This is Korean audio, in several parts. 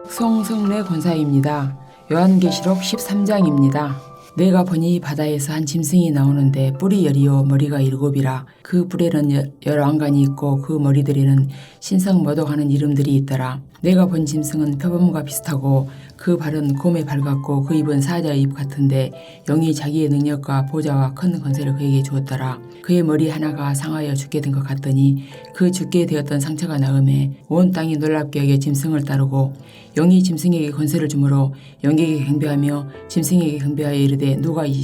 송승래 권사입니다. 요한계시록 13장입니다. 내가 보니 바다에서 한 짐승이 나오는데 뿔이 열이요 머리가 일곱이라. 그 뿔에는 열왕관이 있고 그 머리들에는 신성모독하는 이름들이 있더라. 내가 본 짐승은 표범과 비슷하고 그 발은 곰의 발 같고 그 입은 사자의 입 같은데 영이 자기의 능력과 보좌와 큰 권세를 그에게 주었더라. 그의 머리 하나가 상하여 죽게 된 것 같더니 그 죽게 되었던 상처가 나음에 온 땅이 놀랍게 여겨 짐승을 따르고 영이 짐승에게 권세를 주므로 영에게 경배하며 짐승에게 경배하여 이르되 누가 이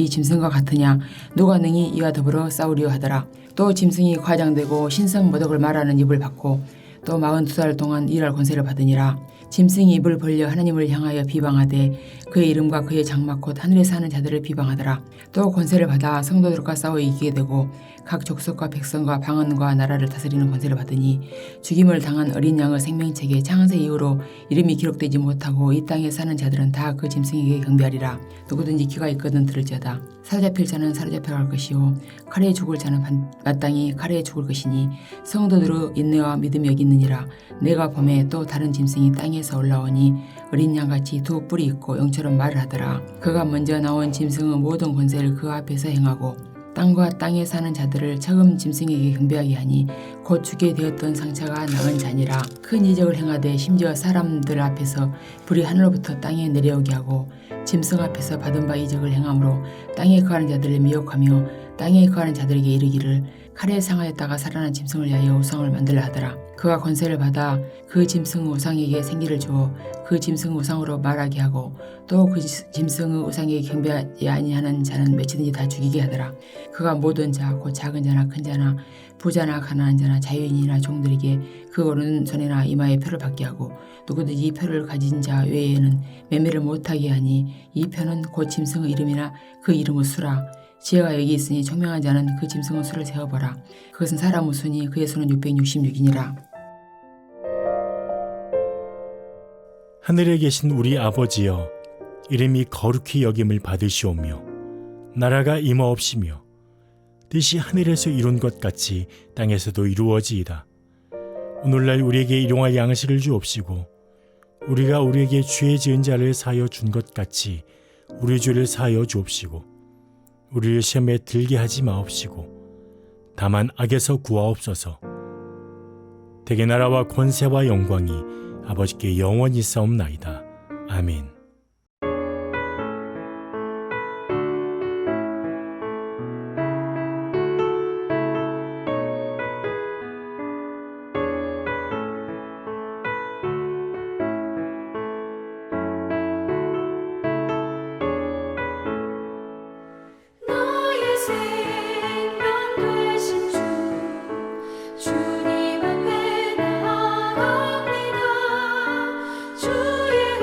짐승과 같으냐 누가 능히 이와 더불어 싸우리요 하더라. 또 짐승이 과장되고 신성모독을 말하는 입을 받고 또 42달 동안 일할 권세를 받으니라. 짐승이 입을 벌려 하나님을 향하여 비방하되 그의 이름과 그의 장막 곧 하늘에 사는 자들을 비방하더라. 또 권세를 받아 성도들과 싸워 이기게 되고 각 족속과 백성과 방언과 나라를 다스리는 권세를 받으니 죽임을 당한 어린 양의 생명책에 창세 이후로 이름이 기록되지 못하고 이 땅에 사는 자들은 다 그 짐승에게 경배하리라. 누구든지 귀가 있거든 들을지어다. 사로잡힐 자는 사로잡혀갈 것이요 칼에 죽을 자는 마땅히 칼에 죽을 것이니 성도들의 인내와 믿음이 여기 있느니라. 내가 범에 또 다른 짐승이 땅에서 올라오니 어린 양같이 두 뿔이 있고 영처럼 말을 하더라. 그가 먼저 나온 짐승의 모든 권세를 그 앞에서 행하고 땅과 땅에 사는 자들을 처음 짐승에게 경배하게 하니 곧 죽게 되었던 상처가 나은 자니라. 큰 이적을 행하되 심지어 사람들 앞에서 불이 하늘로부터 땅에 내려오게 하고 짐승 앞에서 받은 바 이적을 행함으로 땅에 거하는 자들을 미혹하며 땅에 거하는 자들에게 이르기를 칼에 상하였다가 살아난 짐승을 위하여 우상을 만들라 하더라. 그가 권세를 받아 그 짐승의 우상에게 생기를 주어 그 짐승의 우상으로 말하게 하고 또 그 짐승의 우상에게 경배하지 아니하는 자는 몇이든지 다 죽이게 하더라. 그가 모든 자 곧 작은 자나 큰 자나 부자나 가난한 자나 자유인이나 종들에게 그 오른손이나 이마에 표를 받게 하고 누구든지 이 표를 가진 자 외에는 매매를 못하게 하니 이 표는 곧 짐승의 이름이나 그 이름의 수라. 지혜가 여기 있으니 총명한 자는 그 짐승의 수를 세어보라. 그것은 사람의 수니 그의 수는 666이니라. 하늘에 계신 우리 아버지여, 이름이 거룩히 여김을 받으시오며 나라가 임하옵시며 뜻이 하늘에서 이룬 것 같이 땅에서도 이루어지이다. 오늘날 우리에게 일용할 양식을 주옵시고 우리가 우리에게 죄 지은 자를 사하여 준 것 같이 우리 죄를 사하여 주옵시고 우리를 시험에 들게 하지 마옵시고 다만 악에서 구하옵소서. 대개 나라와 권세와 영광이 아버지께 영원히 싸움나이다. 아멘. 주님 앞에 나아갑니다. 주의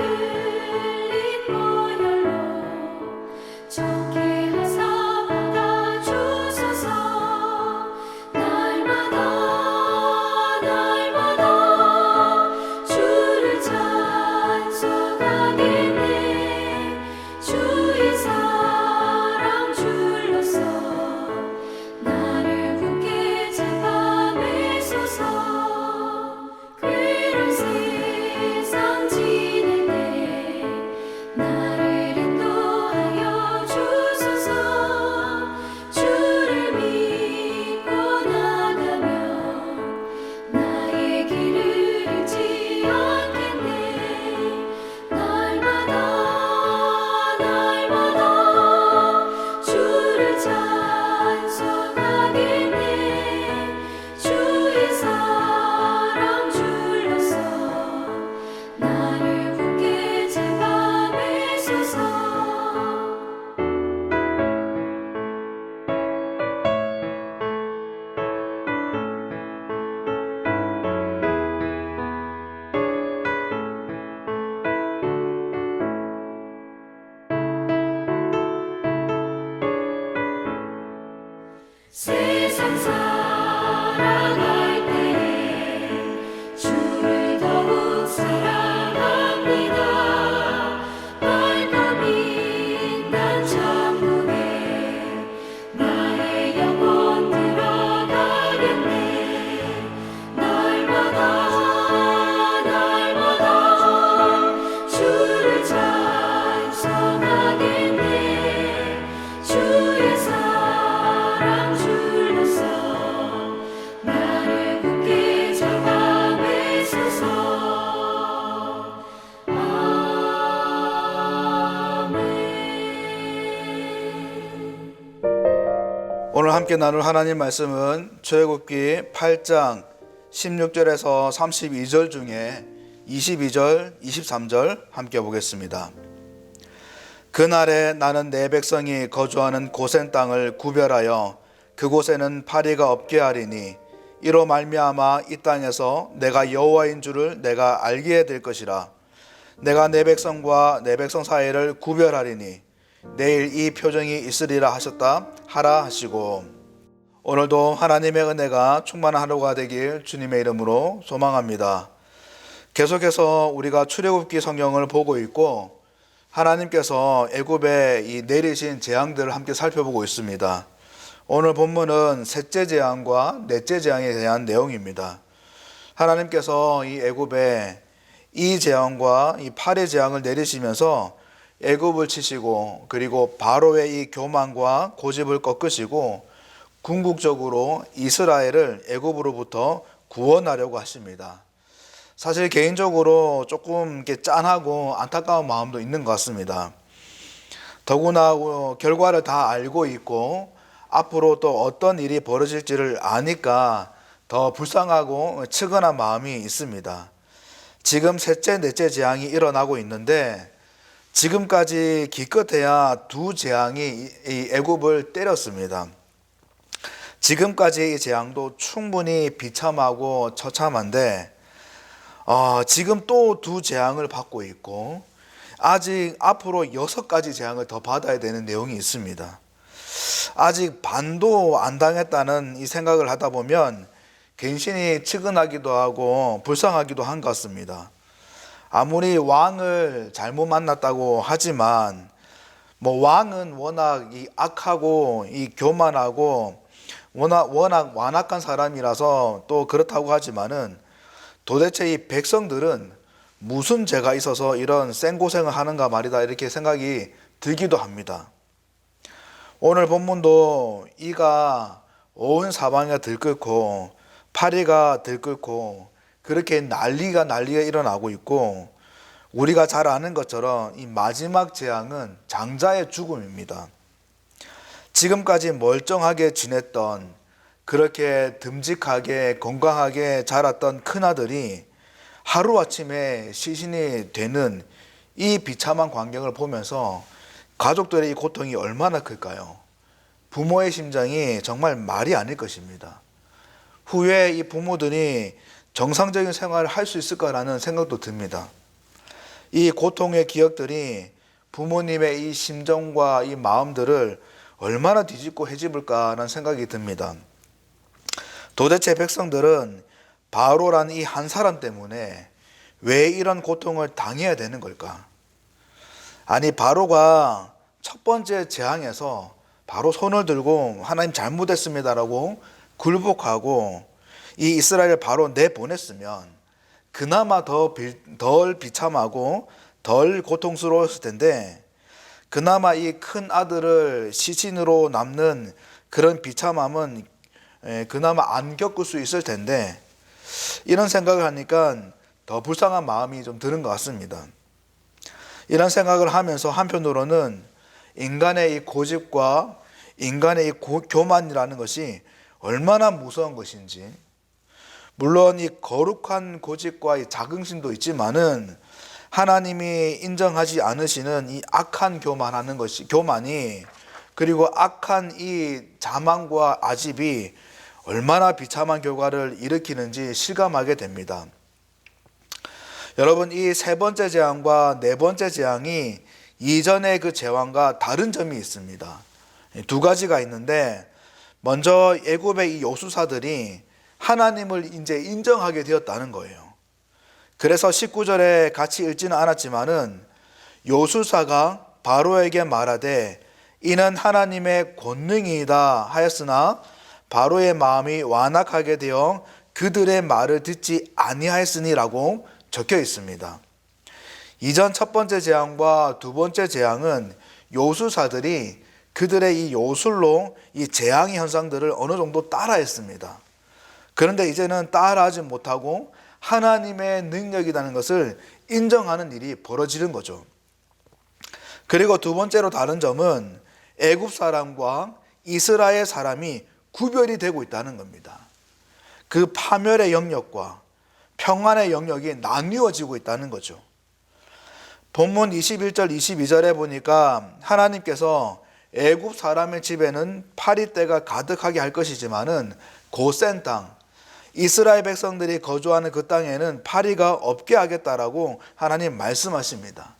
오늘 함께 나눌 하나님 말씀은 출애굽기 8장 16절에서 32절 중에 22절, 23절 함께 보겠습니다. 그날에 나는 내 백성이 거주하는 고센 땅을 구별하여 그곳에는 파리가 없게 하리니 이로 말미암아 이 땅에서 내가 여호와인 줄을 내가 알게 될 것이라. 내가 내 백성과 내 백성 사이를 구별하리니 내일 이 표정이 있으리라 하셨다 하라 하시고. 오늘도 하나님의 은혜가 충만한 하루가 되길 주님의 이름으로 소망합니다. 계속해서 우리가 출애굽기 성경을 보고 있고 하나님께서 애굽에 이 내리신 재앙들을 함께 살펴보고 있습니다. 오늘 본문은 셋째 재앙과 넷째 재앙에 대한 내용입니다. 하나님께서 이 애굽에 이 재앙과 이 팔의 재앙을 내리시면서 애굽을 치시고 그리고 바로의 이 교만과 고집을 꺾으시고 궁극적으로 이스라엘을 애굽으로부터 구원하려고 하십니다. 사실 개인적으로 조금 이렇게 짠하고 안타까운 마음도 있는 것 같습니다. 더구나 결과를 다 알고 있고 앞으로 또 어떤 일이 벌어질지를 아니까 더 불쌍하고 측은한 마음이 있습니다. 지금 셋째, 넷째 재앙이 일어나고 있는데 지금까지 기껏해야 두 재앙이 이 애굽을 때렸습니다. 지금까지의 이 재앙도 충분히 비참하고 처참한데 지금 또 두 재앙을 받고 있고 아직 앞으로 6가지 재앙을 더 받아야 되는 내용이 있습니다. 아직 반도 안 당했다는 이 생각을 하다 보면 괜시히 측은하기도 하고 불쌍하기도 한 것 같습니다. 아무리 왕을 잘못 만났다고 하지만 왕은 워낙 이 악하고 이 교만하고 워낙 완악한 사람이라서 또 그렇다고 하지만은 도대체 이 백성들은 무슨 죄가 있어서 이런 생고생을 하는가 말이다 이렇게 생각이 들기도 합니다. 오늘 본문도 이가 온 사방에 들끓고 파리가 들끓고 그렇게 난리가 일어나고 있고 우리가 잘 아는 것처럼 이 마지막 재앙은 장자의 죽음입니다. 지금까지 멀쩡하게 지냈던 그렇게 듬직하게 건강하게 자랐던 큰아들이 하루아침에 시신이 되는 이 비참한 광경을 보면서 가족들의 이 고통이 얼마나 클까요? 부모의 심정이 정말 말이 아닐 것입니다. 후에 이 부모들이 정상적인 생활을 할 수 있을까라는 생각도 듭니다. 이 고통의 기억들이 부모님의 이 심정과 이 마음들을 얼마나 뒤집고 헤집을까라는 생각이 듭니다. 도대체 백성들은 바로라는 이 한 사람 때문에 왜 이런 고통을 당해야 되는 걸까? 아니 바로가 첫 번째 재앙에서 바로 손을 들고 하나님 잘못했습니다라고 굴복하고 이 이스라엘을 바로 내보냈으면 그나마 덜 비참하고 덜 고통스러웠을 텐데 그나마 이 큰 아들을 시신으로 남는 그런 비참함은 그나마 안 겪을 수 있을 텐데 이런 생각을 하니까 더 불쌍한 마음이 좀 드는 것 같습니다. 이런 생각을 하면서 한편으로는 인간의 이 고집과 인간의 이 교만이라는 것이 얼마나 무서운 것인지, 물론 이 거룩한 고집과 이 자긍심도 있지만은 하나님이 인정하지 않으시는 이 악한 교만이 그리고 악한 이 자만과 아집이 얼마나 비참한 결과를 일으키는지 실감하게 됩니다. 여러분, 이 세 번째 재앙과 네 번째 재앙이 이전의 그 재앙과 다른 점이 있습니다. 두 가지가 있는데 먼저 애굽의 이 요수사들이 하나님을 이제 인정하게 되었다는 거예요. 그래서 19절에 같이 읽지는 않았지만은 요수사가 바로에게 말하되 이는 하나님의 권능이다 하였으나 바로의 마음이 완악하게 되어 그들의 말을 듣지 아니하였으니라고 적혀 있습니다. 이전 첫 번째 재앙과 두 번째 재앙은 요술사들이 그들의 이 요술로 이 재앙의 현상들을 어느 정도 따라했습니다. 그런데 이제는 따라하지 못하고 하나님의 능력이라는 것을 인정하는 일이 벌어지는 거죠. 그리고 두 번째로 다른 점은 애굽 사람과 이스라엘 사람이 구별이 되고 있다는 겁니다. 그 파멸의 영역과 평안의 영역이 나뉘어지고 있다는 거죠. 본문 21절 22절에 보니까 하나님께서 애굽 사람의 집에는 파리떼가 가득하게 할 것이지만은 고센 땅, 이스라엘 백성들이 거주하는 그 땅에는 파리가 없게 하겠다라고 하나님 말씀하십니다.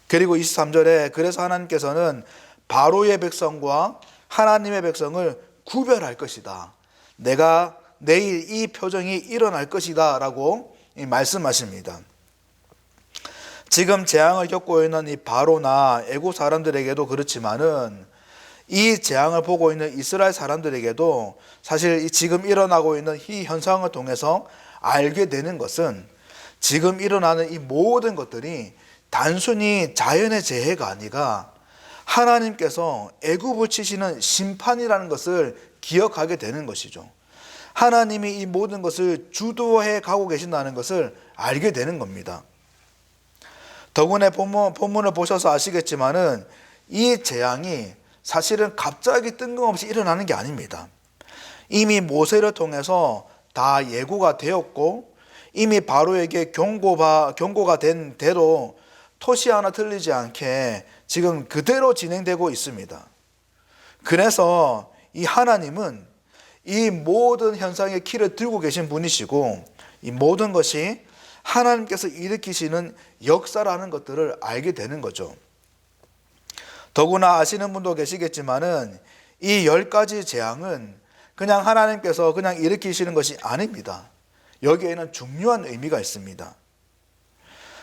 그리고 23절에 그래서 하나님께서는 바로의 백성과 하나님의 백성을 구별할 것이다. 내가 내일 이 표정이 일어날 것이다 라고 말씀하십니다. 지금 재앙을 겪고 있는 이 바로나 애굽 사람들에게도 그렇지만은 이 재앙을 보고 있는 이스라엘 사람들에게도 사실 지금 일어나고 있는 이 현상을 통해서 알게 되는 것은 지금 일어나는 이 모든 것들이 단순히 자연의 재해가 아니라 하나님께서 애굽을 치시는 심판이라는 것을 기억하게 되는 것이죠. 하나님이 이 모든 것을 주도해 가고 계신다는 것을 알게 되는 겁니다. 더군다나 본문을 보셔서 아시겠지만은 이 재앙이 사실은 갑자기 뜬금없이 일어나는 게 아닙니다. 이미 모세를 통해서 다 예고가 되었고 이미 바로에게 경고가 된 대로 토시 하나 틀리지 않게 지금 그대로 진행되고 있습니다. 그래서 이 하나님은 이 모든 현상의 키를 들고 계신 분이시고 이 모든 것이 하나님께서 일으키시는 역사라는 것들을 알게 되는 거죠. 더구나 아시는 분도 계시겠지만은 이 10가지 재앙은 그냥 하나님께서 그냥 일으키시는 것이 아닙니다. 여기에는 중요한 의미가 있습니다.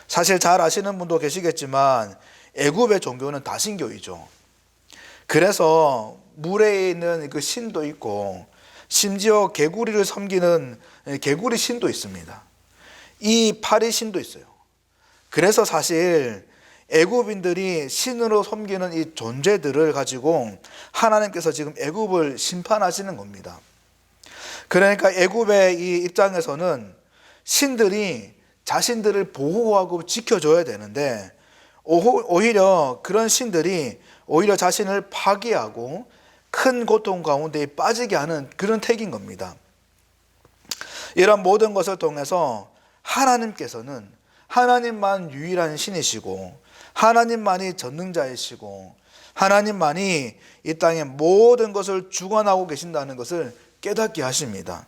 사실 잘 아시는 분도 계시겠지만 애굽의 종교는 다신교이죠. 그래서 물에 있는 그 신도 있고 심지어 개구리를 섬기는 개구리 신도 있습니다. 이 파리 신도 있어요. 그래서 사실 애굽인들이 신으로 섬기는 이 존재들을 가지고 하나님께서 지금 애굽을 심판하시는 겁니다. 그러니까 애굽의 이 입장에서는 신들이 자신들을 보호하고 지켜줘야 되는데 오히려 그런 신들이 오히려 자신을 파괴하고 큰 고통 가운데 빠지게 하는 그런 택인 겁니다. 이런 모든 것을 통해서 하나님께서는 하나님만 유일한 신이시고 하나님만이 전능자이시고 하나님만이 이 땅의 모든 것을 주관하고 계신다는 것을 깨닫게 하십니다.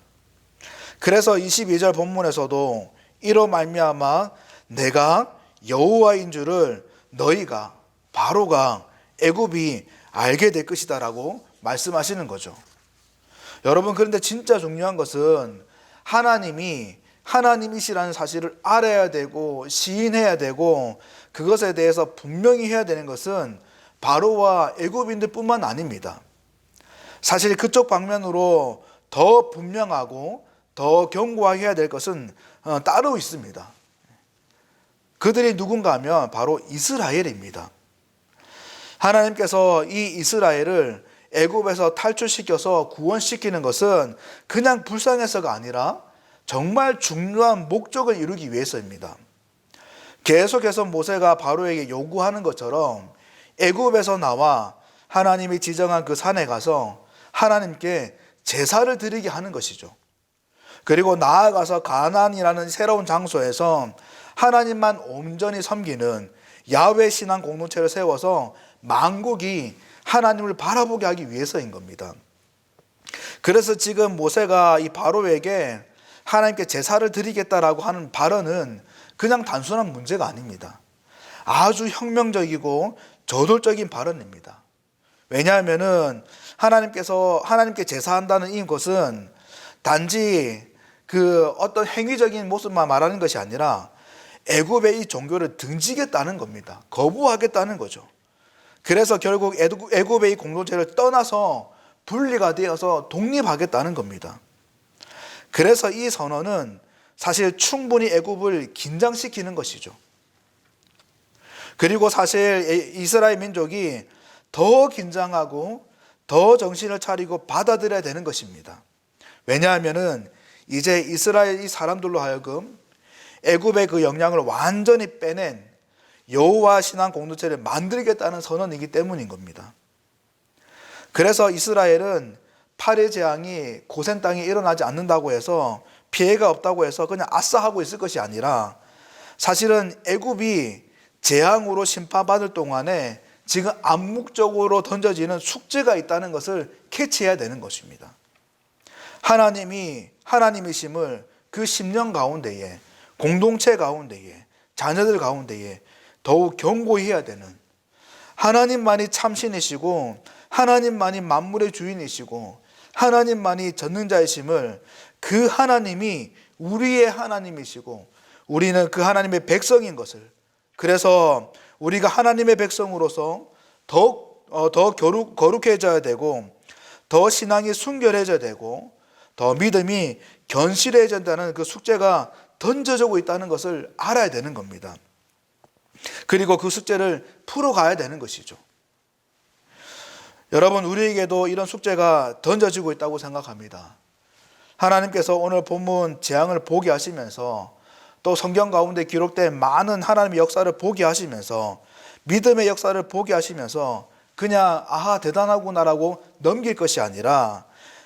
그래서 22절 본문에서도 이로 말미암아 내가 여호와인 줄을 너희가 바로가 애굽이 알게 될 것이다 라고 말씀하시는 거죠. 여러분, 그런데 진짜 중요한 것은 하나님이 하나님이시라는 사실을 알아야 되고 시인해야 되고 그것에 대해서 분명히 해야 되는 것은 바로와 애굽인들 뿐만 아닙니다. 사실 그쪽 방면으로 더 분명하고 더 경고해야 될 것은 따로 있습니다. 그들이 누군가 하면 바로 이스라엘입니다. 하나님께서 이 이스라엘을 애굽에서 탈출시켜서 구원시키는 것은 그냥 불쌍해서가 아니라 정말 중요한 목적을 이루기 위해서입니다. 계속해서 모세가 바로에게 요구하는 것처럼 애굽에서 나와 하나님이 지정한 그 산에 가서 하나님께 제사를 드리게 하는 것이죠. 그리고 나아가서 가나안이라는 새로운 장소에서 하나님만 온전히 섬기는 야훼 신앙 공동체를 세워서 만국이 하나님을 바라보게 하기 위해서인 겁니다. 그래서 지금 모세가 이 바로에게 하나님께 제사를 드리겠다라고 하는 발언은 그냥 단순한 문제가 아닙니다. 아주 혁명적이고 저돌적인 발언입니다. 왜냐하면은 하나님께 제사한다는 이것은 단지 그 어떤 행위적인 모습만 말하는 것이 아니라 애굽의 이 종교를 등지겠다는 겁니다. 거부하겠다는 거죠. 그래서 결국 애굽의 이 공동체를 떠나서 분리가 되어서 독립하겠다는 겁니다. 그래서 이 선언은 사실 충분히 애굽을 긴장시키는 것이죠. 그리고 사실 이스라엘 민족이 더 긴장하고 더 정신을 차리고 받아들여야 되는 것입니다. 왜냐하면은 이제 이스라엘 이 사람들로 하여금 애굽의 그 영향을 완전히 빼낸 여호와 신앙 공동체를 만들겠다는 선언이기 때문인 겁니다. 그래서 이스라엘은 팔의 재앙이 고센 땅에 일어나지 않는다고 해서 피해가 없다고 해서 그냥 아싸 하고 있을 것이 아니라 사실은 애굽이 재앙으로 심판받을 동안에 지금 암묵적으로 던져지는 숙제가 있다는 것을 캐치해야 되는 것입니다. 하나님이 하나님이심을 그 10년 가운데에, 공동체 가운데에, 자녀들 가운데에 더욱 경고히 해야 되는, 하나님만이 참신이시고 하나님만이 만물의 주인이시고 하나님만이 전능자이심을, 그 하나님이 우리의 하나님이시고 우리는 그 하나님의 백성인 것을, 그래서 우리가 하나님의 백성으로서 더 거룩해져야 되고 더 신앙이 순결해져야 되고 더 믿음이 견실해져야 된다는 그 숙제가 던져지고 있다는 것을 알아야 되는 겁니다. 그리고 그 숙제를 풀어가야 되는 것이죠. 여러분, 우리에게도 이런 숙제가 던져지고 있다고 생각합니다. 하나님께서 오늘 본문 재앙을 보게 하시면서 또 성경 가운데 기록된 많은 하나님의 역사를 보게 하시면서 믿음의 역사를 보게 하시면서 그냥 아하 대단하구나라고 넘길 것이 아니라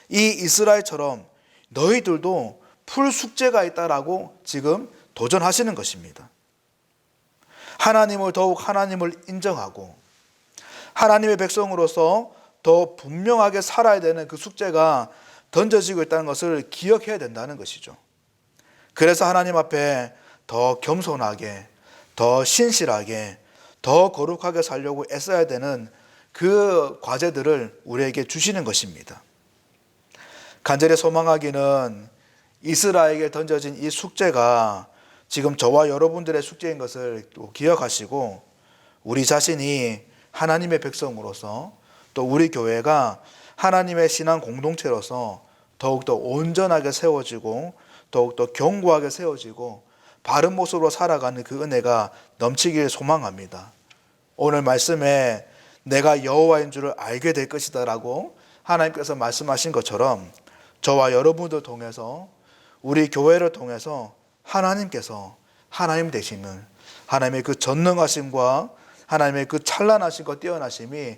이 이스라엘처럼 너희들도 풀 숙제가 있다라고 지금 도전하시는 것입니다. 하나님을 더욱 하나님을 인정하고 하나님의 백성으로서 더 분명하게 살아야 되는 그 숙제가 던져지고 있다는 것을 기억해야 된다는 것이죠. 그래서 하나님 앞에 더 겸손하게, 더 신실하게, 더 거룩하게 살려고 애써야 되는 그 과제들을 우리에게 주시는 것입니다. 간절히 소망하기는 이스라엘에게 던져진 이 숙제가 지금 저와 여러분들의 숙제인 것을 또 기억하시고 우리 자신이 하나님의 백성으로서 또 우리 교회가 하나님의 신앙 공동체로서 더욱더 온전하게 세워지고 더욱더 견고하게 세워지고 바른 모습으로 살아가는 그 은혜가 넘치길 소망합니다. 오늘 말씀에 내가 여호와인 줄을 알게 될 것이다 라고 하나님께서 말씀하신 것처럼 저와 여러분들 통해서 우리 교회를 통해서 하나님께서 하나님 되시는 하나님의 그 전능하심과 하나님의 그 찬란하심과 뛰어나심이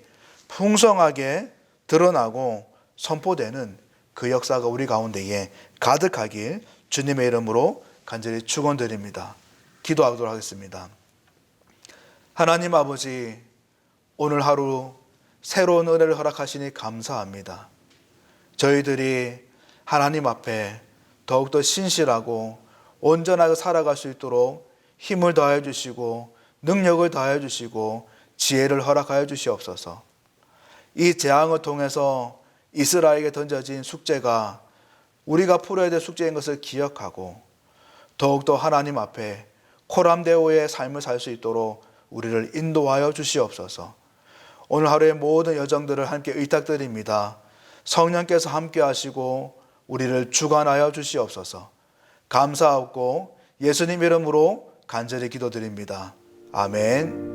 풍성하게 드러나고 선포되는 그 역사가 우리 가운데에 가득하길 주님의 이름으로 간절히 축원드립니다. 기도하도록 하겠습니다. 하나님 아버지, 오늘 하루 새로운 은혜를 허락하시니 감사합니다. 저희들이 하나님 앞에 더욱더 신실하고 온전하게 살아갈 수 있도록 힘을 더하여 주시고 능력을 더하여 주시고 지혜를 허락하여 주시옵소서. 이 재앙을 통해서 이스라엘에게 던져진 숙제가 우리가 풀어야 될 숙제인 것을 기억하고 더욱더 하나님 앞에 코람데오의 삶을 살 수 있도록 우리를 인도하여 주시옵소서. 오늘 하루의 모든 여정들을 함께 의탁드립니다. 성령께서 함께 하시고 우리를 주관하여 주시옵소서. 감사하고 예수님 이름으로 간절히 기도드립니다. 아멘.